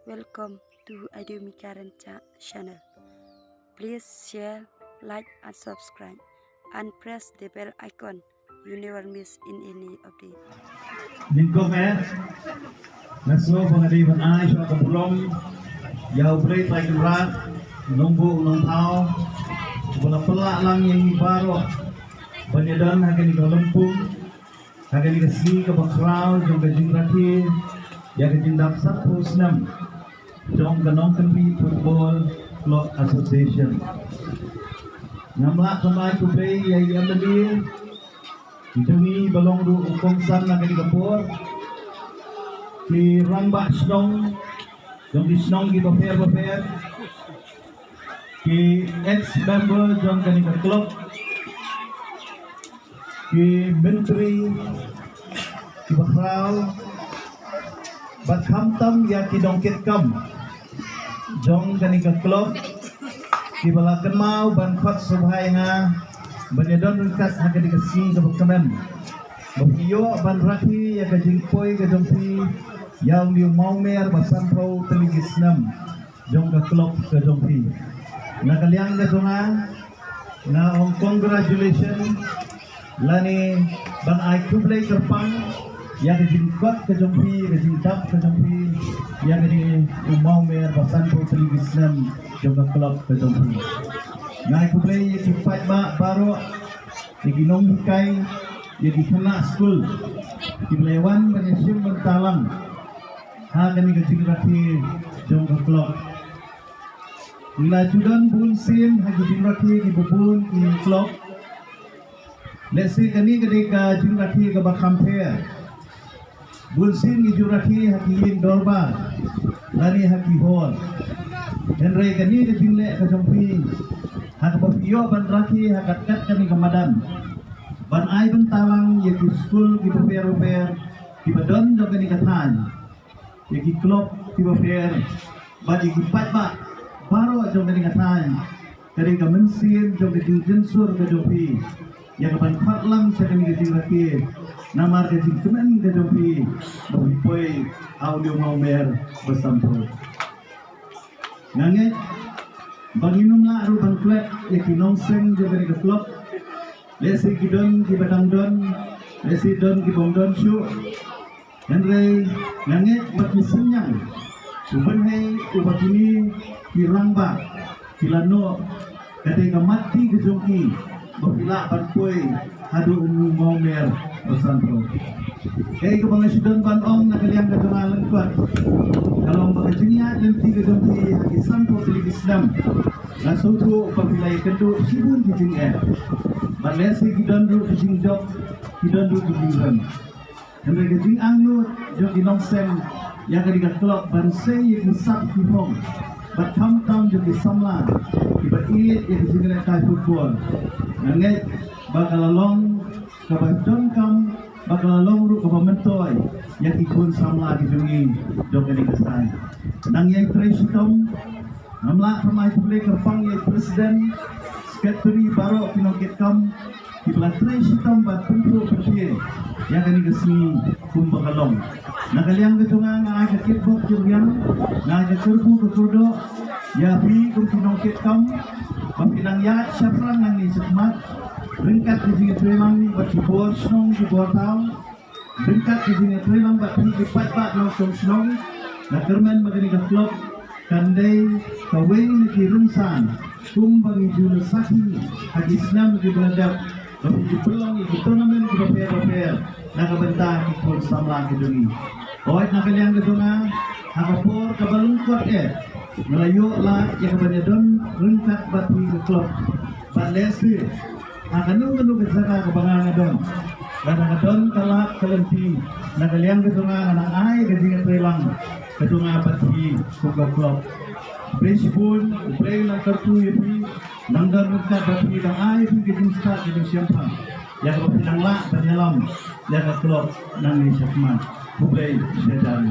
Welcome to Idumika channel. Please share, like and subscribe and press the bell icon. You never miss in any update. Nhìn cô mẹ, nó số phần đi phần ai cho cầm lông, giàu beli tay cầm rat, nunggu nung thau, bola pelak lang yang baru, penyedan harga di Lumpur, harga di Kesini ke Bakrau, jom ke Jingrati, yang ke Jindap Satu Senam, jom ke Nongkenpi Football Club Association. Ngamlak kembali ku beli yang lebih. Itu ni balong du ukong san na kani kapur ki ramba snong jom di snong ki paper ki ex member jom kani ka club ki menteri ki bakrau bat kham tam ya ki dongket kam jom kani ka club ki balakan mau ban khat subhai nga Banyadon ringkas harga dikasih ke Kemen. Bahiyo ban rahi ya ke jingpoi ke jompi yang liu mau mer basampau teligis nam jong ke klub ke jompi. Na kaliang ke jonga na on congratulations lani ban ai kublai kerpang ya ke jingkot ke jompi ke jingtap ke jompi ya ke di mau mer basampau teligis nam jong ke klub ke jompi. Ngai kublai yang fight baru yang ginong bukai yang kena school dibelewan menyusun mentalang hal kami kecil rati jom ke klub bila judan bun sim hagi jumrati di bubun di klub lesi kami ketika jumrati ke bakamper bun sim di jumrati hagi yin dorba lani hagi hol Henry kami ke jumlek ke jompi hak bafiyo ban raki hak kat kami kemadan ban ai ban talang ya ki school ki paper ki badon jom kani katan ya ki klub ki paper ban ki pat ba baro jom kani katan kari ka mensin jom ki jensur ke jopi ya ban khatlam sa kani ki raki namar ke kemen ke jopi boy audio mau mer bersampur nangit Banginum lah aru bang klub ya kinong seng jaga ke klub lesi kidon ki badang don lesi don ki bong don shu Henry nangit mat misenyang uban hai ubat ini ki rangba ki lano kate ka mati ke jongki bapila ban koi hadu umu mau mer bersantro ke bang sidon ban ong na kaliang ka tungalan kuat kalau makajengnya dan tiga jompi haki sampo telik Islam langsung tu apabila kedua sibun kijing balesi kidondu kijing jok kidondu kijing ram dan kijing anglu jok dinong sen yang ketiga kelok bansai yang sak kihong batam tam jok disamla tiba iit yang kijing rekai football nangai bakalalong kabadon kam bakalalong ru kabamentoy yang ikut samla dijungi jok ini kesan nang yang presiden namla ramai publik kerpang yang presiden sekretari baru pinokit kam di belah presiden bat pintu berpie yang ini kesini kumbakalong nakaliang ketungang ngai kekitbok jurian ngai kekerbu kekodo ya bi kum pinokit kam pampinang ya syafran nang ni sekmat ringkat dijingi tremang bat kibor snong kibor tau Bengkat di sini terima buat di pat langsung senang. Nak kerman bagi klub kandai kawin di rumsan. Bagi juru saki hagi senam di beladap. Bagi di pelang di turnamen di paper. Nak bentar di pun samla ke duni. Oit nak kalian ke duna. Hakapur kabalungkot Melayu lah yang kebanyakan ringkat batu di klub. Balesi. Akan nunggu kesaka kebangan adon. Kadang-kadang kalah kelenti nakaliang ketunga anak ai kejingan pelang ketunga pati kuka klub prinsipun play nak kartu yapi nanggar mereka bati dan ai pun kejing start kejing siapa yang berpinang lah berjalan yang klub nang ni sekman play sedari